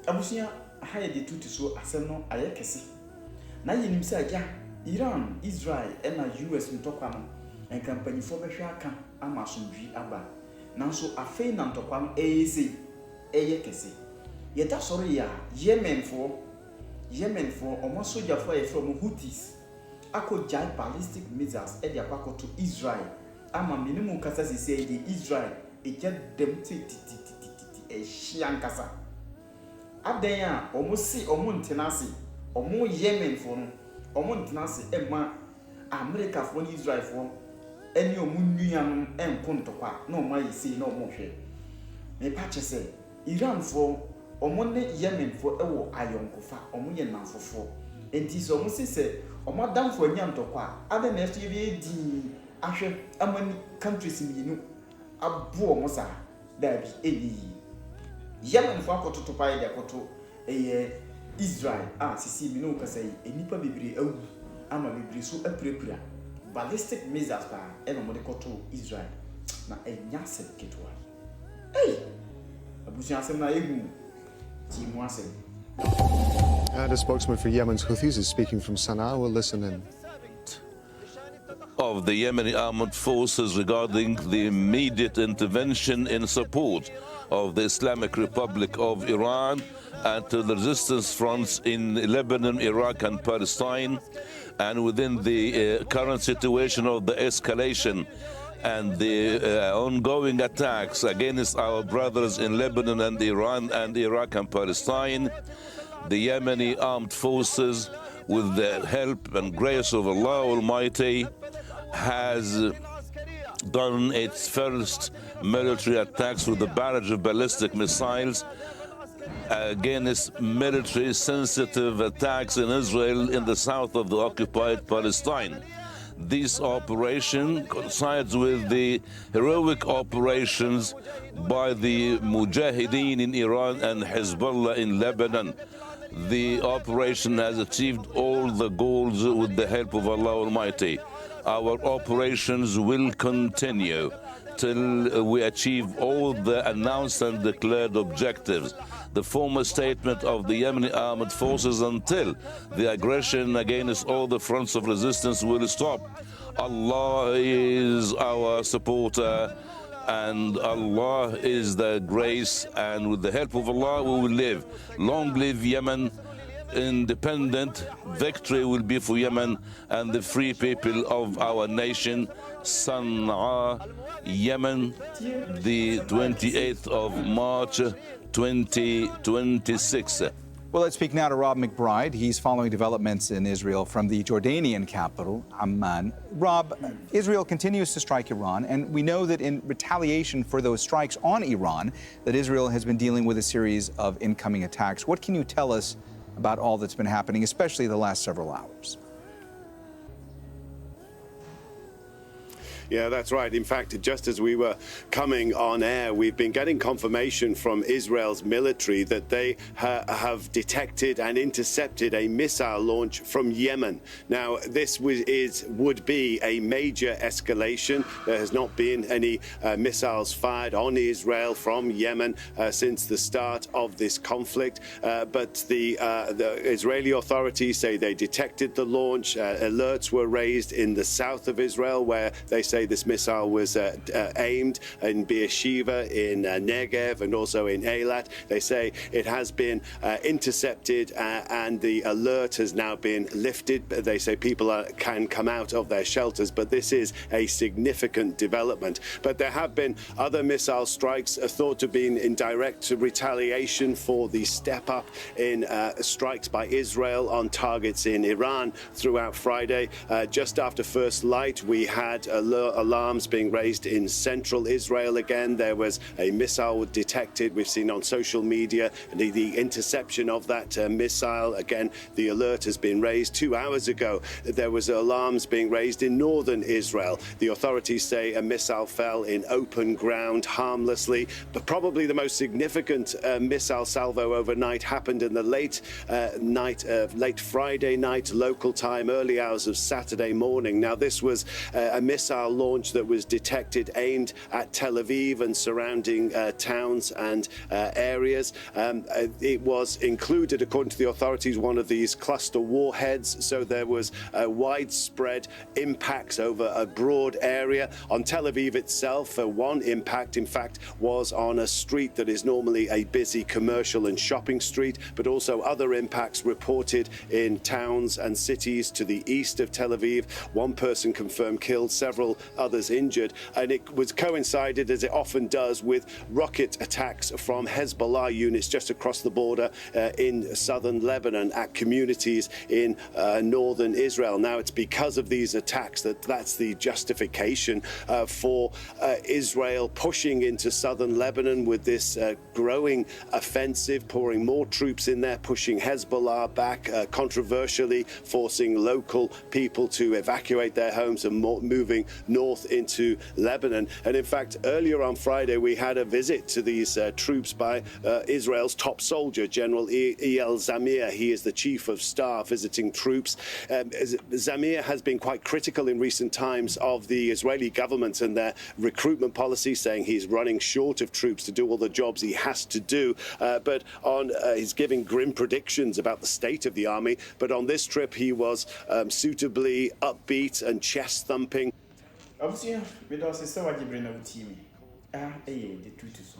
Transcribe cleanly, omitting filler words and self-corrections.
abusia haya de tutu so asem no aye kese na yenim se aja Iran Israel and US ntokwa no en company for behwe aka ama somdwi aba nanso afei na ntokwa no eye kese yeda soro ya Yemen for omo soja for from Houthis ako jai ballistic missiles e dia kwakoto Israel ama minimum kasa say the Israel e get dem e shiankasa adan a omo si omo ntenase omo Yemen for no omo ntenase e ma America for Israel for eni omo nuanom enko ntokwa na omo ayisi na omo hwe me pa che Iran for omo ne Yemen for ewo ayonkofa omo ye nanfofo enti so omo se omo dan for nya ntokwa ade na eto ye di ahwe amani countries minu abo omo sa dabi eni Yemen for akoto pa ye akoto Israel sisi mi no kasa yi enipa bebre awu ama bebre so aprepra ballistic missiles ba eno mo de koto Israel na enya se ketwa abusia asem na egu ti mo asem. And a spokesman for Yemen's Houthis is speaking from Sana'a. We'll listen in. Of the Yemeni armed forces regarding the immediate intervention in support of the Islamic Republic of Iran and to the resistance fronts in Lebanon, Iraq, and Palestine, and within the current situation of the escalation and the ongoing attacks against our brothers in Lebanon and Iran and Iraq and Palestine, the Yemeni armed forces, with the help and grace of Allah Almighty, has done its first military attacks with a barrage of ballistic missiles against military sensitive attacks in Israel in the south of the occupied Palestine. This operation coincides with the heroic operations by the Mujahideen in Iran and Hezbollah in Lebanon. The operation has achieved all the goals with the help of Allah Almighty. Our operations will continue till we achieve all the announced and declared objectives. The former statement of the Yemeni armed forces until the aggression against all the fronts of resistance will stop. Allah is our supporter and Allah is the grace, and with the help of Allah we will live. Long live Yemen, independent. Victory will be for Yemen and the free people of our nation. Sana'a, Yemen, the 28th of March 2026. Well, let's speak now to Rob McBride. He's following developments in Israel from the Jordanian capital, Amman. Rob, Israel continues to strike Iran, and we know that in retaliation for those strikes on Iran, that Israel has been dealing with a series of incoming attacks. What can you tell us about all that's been happening, especially the last several hours? Yeah, that's right. In fact, just as we were coming on air, we've been getting confirmation from Israel's military that they have detected and intercepted a missile launch from Yemen. Now, this would be a major escalation. There has not been any missiles fired on Israel from Yemen since the start of this conflict. But the Israeli authorities say they detected the launch. Alerts were raised in the south of Israel, where they say this missile was aimed in Beersheba, in Negev, and also in Eilat. They say it has been intercepted and the alert has now been lifted. They say people can come out of their shelters, but this is a significant development. But there have been other missile strikes thought to have been in direct retaliation for the step up in strikes by Israel on targets in Iran throughout Friday. Just after first light, we had alarms being raised in central Israel again. There was a missile detected. We've seen on social media the interception of that missile. Again, the alert has been raised. 2 hours ago, there was alarms being raised in northern Israel. The authorities say a missile fell in open ground harmlessly, but probably the most significant missile salvo overnight happened in the late Friday night local time, early hours of Saturday morning. Now, this was a missile launch that was detected aimed at Tel Aviv and surrounding towns and areas. It was included, according to the authorities, one of these cluster warheads, so there was widespread impacts over a broad area. On Tel Aviv itself, one impact, in fact, was on a street that is normally a busy commercial and shopping street, but also other impacts reported in towns and cities to the east of Tel Aviv. One person confirmed killed, several others injured, and it was coincided, as it often does, with rocket attacks from Hezbollah units just across the border in southern Lebanon at communities in northern Israel. Now, it's because of these attacks that's the justification for Israel pushing into southern Lebanon with this growing offensive, pouring more troops in there, pushing Hezbollah back, controversially forcing local people to evacuate their homes and moving north into Lebanon. And in fact, earlier on Friday, we had a visit to these troops by Israel's top soldier, General IRAEL Zamir. He is the chief of staff visiting troops. Zamir has been quite critical in recent times of the Israeli government and their recruitment policy, saying he's running short of troops to do all the jobs he has to do. But he's giving grim predictions about the state of the army. But on this trip, he was suitably upbeat and chest-thumping. Obviously, we don't say so. I give you no team. The truth is.